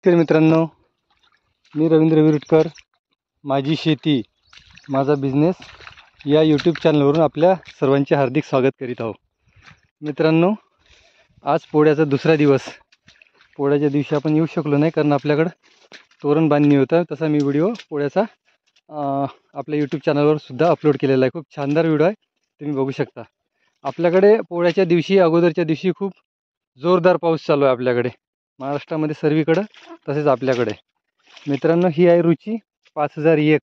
नमस्कार मित्रांनो, मी रवींद्र विरुटकर. माझी शेती माझा बिझनेस या यूट्यूब चॅनलवरून आपल्या सर्वांचे हार्दिक स्वागत करीत आहोत. मित्रांनो, आज पोळ्याचा दुसरा दिवस. पोळ्याच्या दिवशी आपण येऊ शकलो नाही कारण आपल्याकडं तोरण बांधणी होतं. तसा मी व्हिडिओ पोळ्याचा आपल्या यूट्यूब चॅनलवर सुद्धा अपलोड केलेला आहे. खूप शानदार व्हिडिओ आहे, तुम्ही बघू शकता. आपल्याकडे पोळ्याच्या दिवशी अगोदरच्या दिवशी खूप जोरदार पाऊस चालू आहे आपल्याकडे महाराष्ट्रामध्ये सर्वीकडं, तसेच आपल्याकडे. मित्रांनो, ही आहे रुची 5001.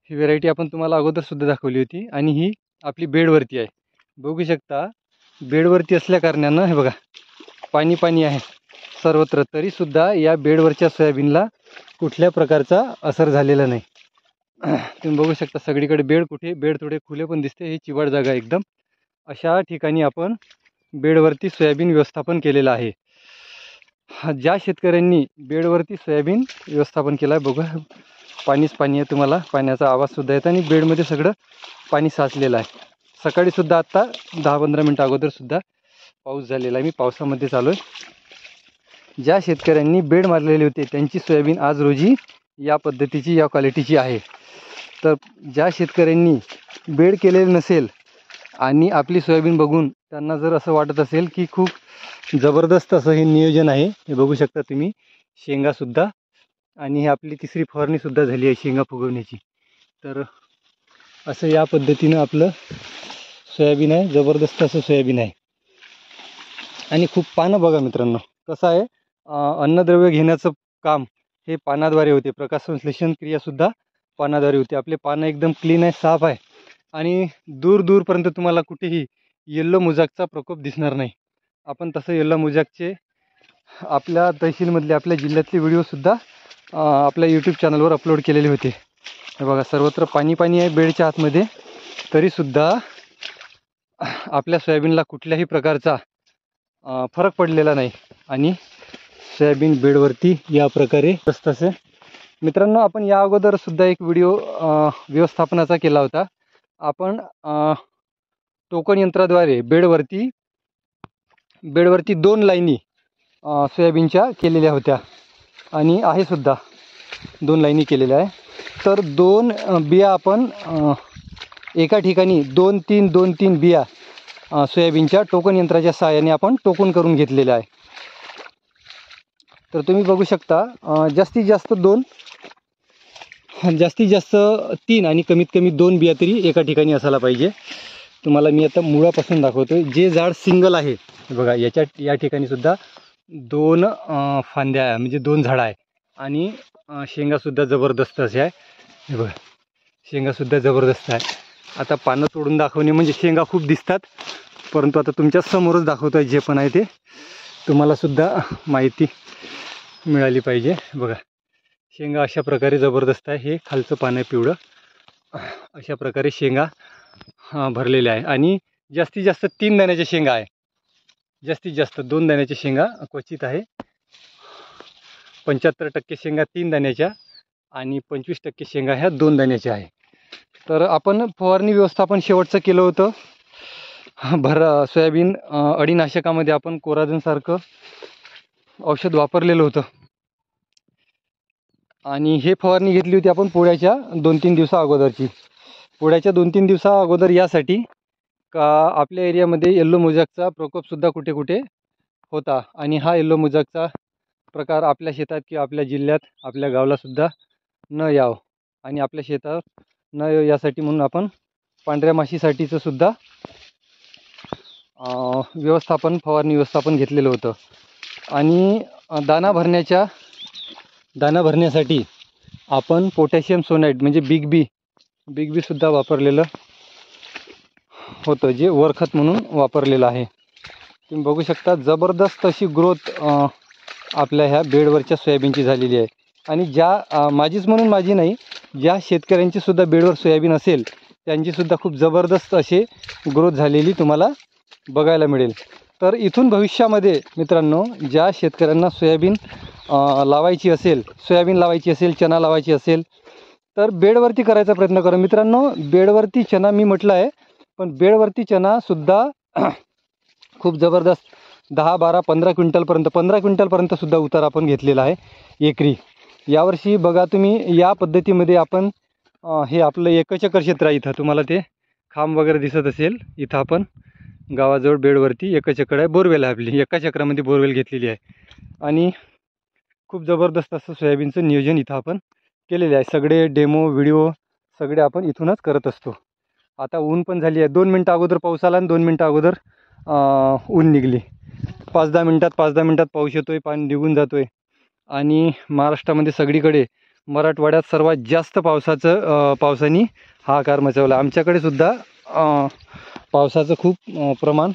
ही व्हेरायटी आपण तुम्हाला अगोदरसुद्धा दाखवली होती आणि ही आपली बेडवरती आहे. बघू शकता, बेडवरती असल्या कारणानं हे बघा पाणी पाणी आहे सर्वत्र. तरीसुद्धा या बेडवरच्या सोयाबीनला कुठल्या प्रकारचा असर झालेला नाही. तुम्ही बघू शकता सगळीकडे बेड, कुठे बेड थोडे खुले पण दिसते. ही चिवाड जागा एकदम. अशा ठिकाणी आपण बेडवरती सोयाबीन व्यवस्थापन केलेलं आहे. ज्या शेतकऱ्यांनी बेडवरती सोयाबीन व्यवस्थापन केलं आहे, बघा पाणीच पाणी आहे. तुम्हाला पाण्याचा आवाजसुद्धा येतो आणि बेडमध्ये सगळं पाणी साचलेलं आहे. सकाळीसुद्धा आत्ता 10-15 मिनटं अगोदरसुद्धा पाऊस झालेला आहे. मी पावसामध्ये चालू आहे. ज्या शेतकऱ्यांनी बेड मारलेले होते त्यांची सोयाबीन आज रोजी या पद्धतीची, या क्वालिटीची आहे. तर ज्या शेतकऱ्यांनी बेड केलेलं नसेल आणि आपली सोयाबीन बघून त्यांना जर असं वाटत असेल की खूप जबरदस्त असं हे नियोजन आहे, हे बघू शकता तुम्ही. शेंगासुद्धा, आणि ही आपली तिसरी फवारणीसुद्धा झाली आहे शेंगा फुगवण्याची. तर असं या पद्धतीनं आपलं सोयाबीन आहे. जबरदस्त असं सोयाबीन आहे. आणि खूप पानं बघा मित्रांनो कसं आहे. अन्नद्रव्य घेण्याचं काम हे पानाद्वारे होते. प्रकाश संश्लेषण क्रियासुद्धा पानाद्वारे होते. आपले पानं एकदम क्लीन आहे, साफ आहे आणि दूर दूरपर्यंत तुम्हाला कुठेही येल्लो मोजॅकचा प्रकोप दिसणार नाही. आपण तसं येल्लो मोजॅकचे आपल्या तहसीलमधले, आपल्या जिल्ह्यातले व्हिडिओसुद्धा आपल्या यूट्यूब चॅनलवर अपलोड केलेले होते. हे बघा सर्वत्र पाणी पाणी आहे बेडच्या आतमध्ये. तरीसुद्धा आपल्या सोयाबीनला कुठल्याही प्रकारचा फरक पडलेला नाही आणि सोयाबीन बेडवरती या प्रकारे असतं असे. मित्रांनो, आपण या अगोदरसुद्धा एक व्हिडिओ व्यवस्थापनाचा केला होता. आपण टोकन यंत्राद्वारे बेडवरती 2 लाईनी सोयाबीनच्या केलेल्या होत्या आणि आहे सुद्धा 2 लाईनी केलेल्या आहे. तर 2 बिया आपण एका ठिकाणी 2-3 बिया सोयाबीनच्या टोकन यंत्राच्या सहाय्याने आपण टोकन करून घेतलेल्या आहे. तर तुम्ही बघू शकता जास्तीत जास्त 3 आणि कमीत कमी 2 बिया तरी एका ठिकाणी असायला पाहिजे. तुम्हाला मी आता मुळापासून दाखवतो. जे झाड सिंगल आहे बघा, या ठिकाणी सुद्धा 2 फांद्या म्हणजे 2 झाडं आहे आणि शेंगासुद्धा जबरदस्त असे आहे. हे बघा शेंगासुद्धा जबरदस्त आहे. आता पानं तोडून दाखवणे म्हणजे शेंगा खूप दिसतात, परंतु आता तुमच्या समोरच दाखवतो आहे. जे पण आहे ते तुम्हालासुद्धा माहिती मिळाली पाहिजे. बघा शेंगा अशा प्रकारे जबरदस्त आहे. हे खालचं पानं आहे पिवळं. अशा प्रकारे शेंगा भरलेल्या आहे आणि जास्तीत जास्त 3 दाण्याच्या शेंगा आहे. जास्तीत जास्त 2 दाण्याच्या शेंगा क्वचित आहे. 75% शेंगा 3 दाण्याच्या आणि 25% शेंगा ह्या 2 दाण्याच्या आहे. तर आपण फवारणी व्यवस्थापन शेवटचं केलं होतं. सोयाबीन अळीनाशकामध्ये आपण कोराजनसारखं औषध वापरलेलं होतं आणि हे फवारणी घेतली होती आपण पोळ्याच्या 2-3 दिवसा अगोदरची. पोळ्याच्या 2-3 दिवसा अगोदर यासाठी का आपल्या एरियामध्ये येल्लो मोजॅकचा प्रकोपसुद्धा कुठे कुठे होता आणि हा येल्लो मोजॅकचा प्रकार आपल्या शेतात किंवा आपल्या जिल्ह्यात, आपल्या गावालासुद्धा न यावं आणि आपल्या शेतात न यासाठी म्हणून आपण पांढऱ्या माशीसाठीचं सुद्धा फवारणी व्यवस्थापन घेतलेलं होतं. आणि दाणा भरण्यासाठी आपण पोटॅशियम सोनाईट म्हणजे बिग बीसुद्धा वापरलेलं होतं, जे वरखत म्हणून वापरलेलं आहे. तुम्ही बघू शकता जबरदस्त अशी ग्रोथ आपल्या ह्या बेडवरच्या सोयाबीनची झालेली आहे. आणि माझीच म्हणून माझी नाही, ज्या शेतकऱ्यांची सुद्धा बेडवर सोयाबीन असेल त्यांचीसुद्धा खूप जबरदस्त अशी ग्रोथ झालेली तुम्हाला बघायला मिळेल. तर इथून भविष्यामध्ये मित्रांनो, ज्या शेतकऱ्यांना सोयाबीन लावायची असेल, चणा लावायची असेल तर बेडवरती करायचा प्रयत्न करा. मित्रांनो, बेडवरती चणा मी म्हटलं आहे, पण बेडवरती चणासुद्धा खूप जबरदस्त 10, 12, 15 क्विंटलपर्यंत सुद्धा उतार आपण घेतलेला आहे. एकरी. यावर्षी बघा तुम्ही या पद्धतीमध्ये आपण हे आपलं एकचक्कर क्षेत्र आहे. इथं तुम्हाला ते खांब वगैरे दिसत असेल. इथं आपण गावाजवळ बेडवरती एकचक्कर आहे, बोरवेल आहे आपली. एका चक्रामध्ये बोरवेल घेतलेली आहे आणि खूप जबरदस्त असं सोयाबीनचं नियोजन इथं आपण केलेले आहे. सगळे डेमो व्हिडिओ सगळे आपण इथूनच करत असतो. आता ऊन पण झाली आहे. 2 मिनटं अगोदर पाऊस आला आणि 2 मिनटं अगोदर ऊन निघली. 5-10 मिनटात पाऊस येतो आहे, पाणी निघून जातो आहे. आणि महाराष्ट्रामध्ये सगळीकडे, मराठवाड्यात सर्वात जास्त पावसाने हाहाकार मचवला. आमच्याकडे सुद्धा पावसाचं खूप प्रमाण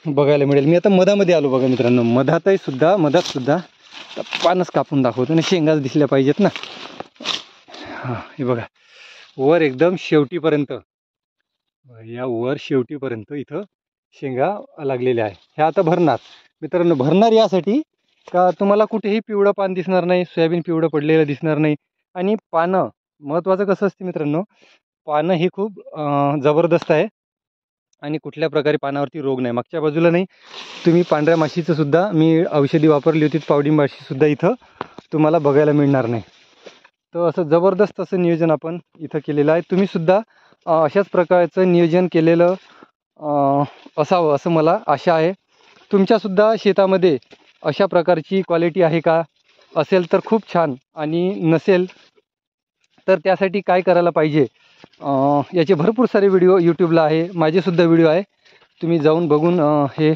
बघायला मिळेल. मी आता मधामध्ये आलो बघा मित्रांनो. मधात सुद्धा पानच कापून दाखवतो आणि शेंगाच दिसल्या पाहिजेत ना. हां, हे बघा वर एकदम शेवटीपर्यंत, या वर शेवटीपर्यंत इथं शेंगा लागलेल्या आहे. ह्या आता भरणार मित्रांनो. भरणार यासाठी का तुम्हाला कुठेही पिवळं पान दिसणार नाही, सोयाबीन पिवळं पडलेलं दिसणार नाही. आणि पानं महत्त्वाचं कसं असते मित्रांनो, पानं ही खूप जबरदस्त आहे आणि कुठल्या प्रकारे पानावरती रोग नाही. मागच्या बाजूला नाही, तुम्ही पांढऱ्या माशीचं सुद्धा मी औषधी वापरली होती, पावडी माशीसुद्धा इथं तुम्हाला बघायला मिळणार नाही. तर असं जबरदस्त असं नियोजन आपण इथं केलेलं आहे. तुम्हीसुद्धा अशाच प्रकारचं नियोजन केलेलं असावं असं मला आशा आहे. तुमच्यासुद्धा शेतामध्ये अशा प्रकारची क्वालिटी आहे का? असेल तर खूप छान, आणि नसेल तर त्यासाठी काय करायला पाहिजे, याचे भरपूर सारे व्हिडिओ यूट्यूबला आहे. माझेसुद्धा व्हिडिओ आहे. तुम्ही जाऊन बघून हे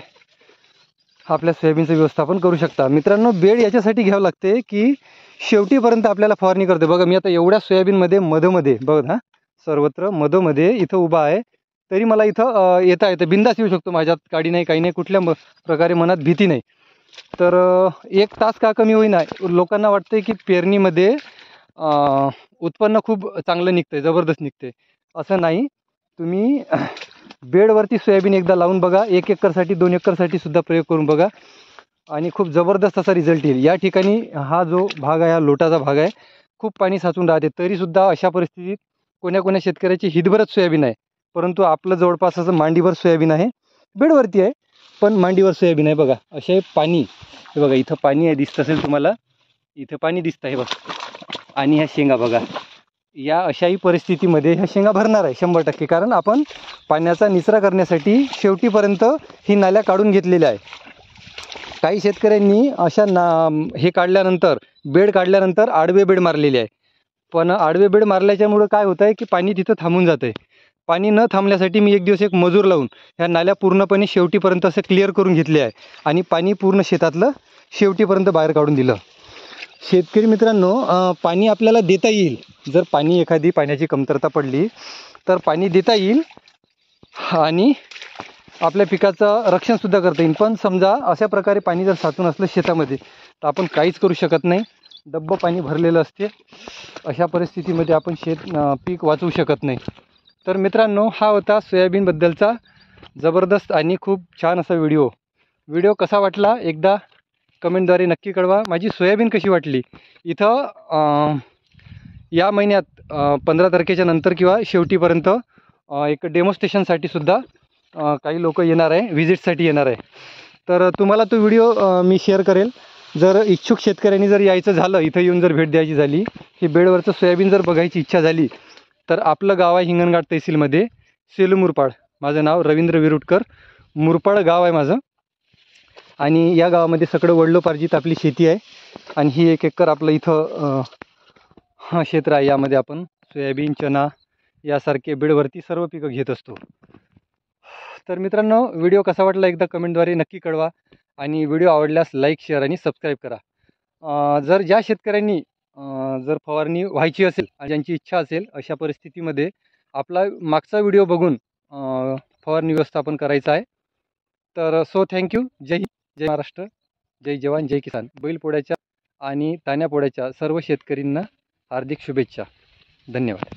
आपल्या सोयाबीनचं व्यवस्थापन करू शकता. मित्रांनो, बेड याच्यासाठी घ्यावं लागते की शेवटीपर्यंत आपल्याला फवारणी करते. बघा मी आता एवढ्या सोयाबीनमध्ये मधोमध्ये बघा, हां सर्वत्र मधोमध्ये इथं उभा आहे, तरी मला इथं येता येतं. बिंदास येऊ शकतो. माझ्यात काडी नाही, काही नाही, कुठल्या प्रकारे मनात भीती नाही. तर 1 तास का कमी होईना. लोकांना वाटते की पेरणीमध्ये उत्पन्न खूप चांगलं निघतंय, जबरदस्त निघते. असं नाही. तुम्ही बेडवरती सोयाबीन एकदा लावून बघा. 1 एकरसाठी 2 एकरसाठी सुद्धा प्रयोग करून बघा आणि खूप जबरदस्त असा रिझल्ट येईल. या ठिकाणी हा जो भाग आहे, हा लोटाचा भाग आहे, खूप पाणी साचून राहते. तरीसुद्धा अशा परिस्थितीत कोण्या शेतकऱ्याची हितभरच सोयाबीन आहे. परंतु आपलं जवळपास असं मांडीभर सोयाबीन आहे. बेडवरती आहे पण मांडीवर सोयाबीन आहे. बघा असे पाणी, हे बघा इथं पाणी आहे, दिसत असेल तुम्हाला, इथं पाणी दिसतं आहे बघा. आणि ह्या शेंगा बघा, या अशाही परिस्थितीमध्ये ह्या शेंगा भरणार आहे 100%. कारण आपण पाण्याचा निचरा करण्यासाठी शेवटीपर्यंत ही नाल्या काढून घेतलेल्या आहे. काही शेतकऱ्यांनी अशा हे काढल्यानंतर, बेड काढल्यानंतर आडवे बेड मारलेले आहे. पण आडवे बेड मारल्याच्यामुळं काय होतं आहे की पाणी तिथं थांबून जातं आहे. पाणी न थांबल्यासाठी मी एक दिवस एक मजूर लावून ह्या नाल्या पूर्णपणे शेवटीपर्यंत असं क्लिअर करून घेतले आहे आणि पाणी पूर्ण शेतातलं शेवटीपर्यंत बाहेर काढून दिलं. शेतकरी मित्रांनो, पाणी आपल्याला देता येईल. जर एखादी पाण्याची कमतरता पडली तर पाणी देता येईल आणि आपल्या पिकाचं रक्षणसुद्धा करता येईल. पण समजा अशा प्रकारे पाणी जर साचून असलं शेतामध्ये तर आपण काहीच करू शकत नाही. डब्बं पाणी भरलेलं असते. अशा परिस्थितीमध्ये आपण पीक वाचवू शकत नाही. तर मित्रांनो, हा होता सोयाबीनबद्दलचा जबरदस्त आणि खूप छान असा व्हिडिओ कसा वाटला एकदा कमेंटद्वारे नक्की कळवा. माझी सोयाबीन कशी वाटली. इथं या महिन्यात 15 तारखेच्या नंतर किंवा शेवटीपर्यंत एक डेमॉन्स्ट्रेशनसाठी सुद्धा काही लोक येणार आहे, व्हिजिटसाठी येणार आहे. तर तुम्हाला तो व्हिडिओ मी शेअर करेल. जर इच्छुक शेतकऱ्यांनी जर यायचं झालं, इथं येऊन जर भेट द्यायची झाली, ही बेडवरचं सोयाबीन जर बघायची इच्छा झाली, तर आपलं गाव आहे हिंगणघाट तहसीलमध्ये, सेलू मुरपाड. माझं नाव रवींद्र विरुटकर. मुरपाड गाव आहे माझं आणि या गावामध्ये सगळं वडिलोपार्जित आपली शेती आहे. आणि ही 1 एकर आपलं इथं क्षेत्र आहे. यामध्ये आपण सोयाबीन, चना यासारखे बेडवरती सर्व पिकं घेत असतो. तर मित्रांनो, व्हिडिओ कसा वाटला एकदा कमेंटद्वारे नक्की कळवा आणि व्हिडिओ आवडल्यास लाईक, शेअर आणि सबस्क्राईब करा. जर ज्या शेतकऱ्यांनी जर फवारणी व्हायची असेल आणि ज्यांची इच्छा असेल, अशा परिस्थितीमध्ये आपला मागचा व्हिडिओ बघून फवारणी व्यवस्थापन करायचं आहे. तर थँक्यू. जय हिंद, जय महाराष्ट्र, जय जवान, जय किसान. बैलपोळ्याच्या आणि तान्या पोळ्याच्या सर्व शेतकऱ्यांना हार्दिक शुभेच्छा. धन्यवाद.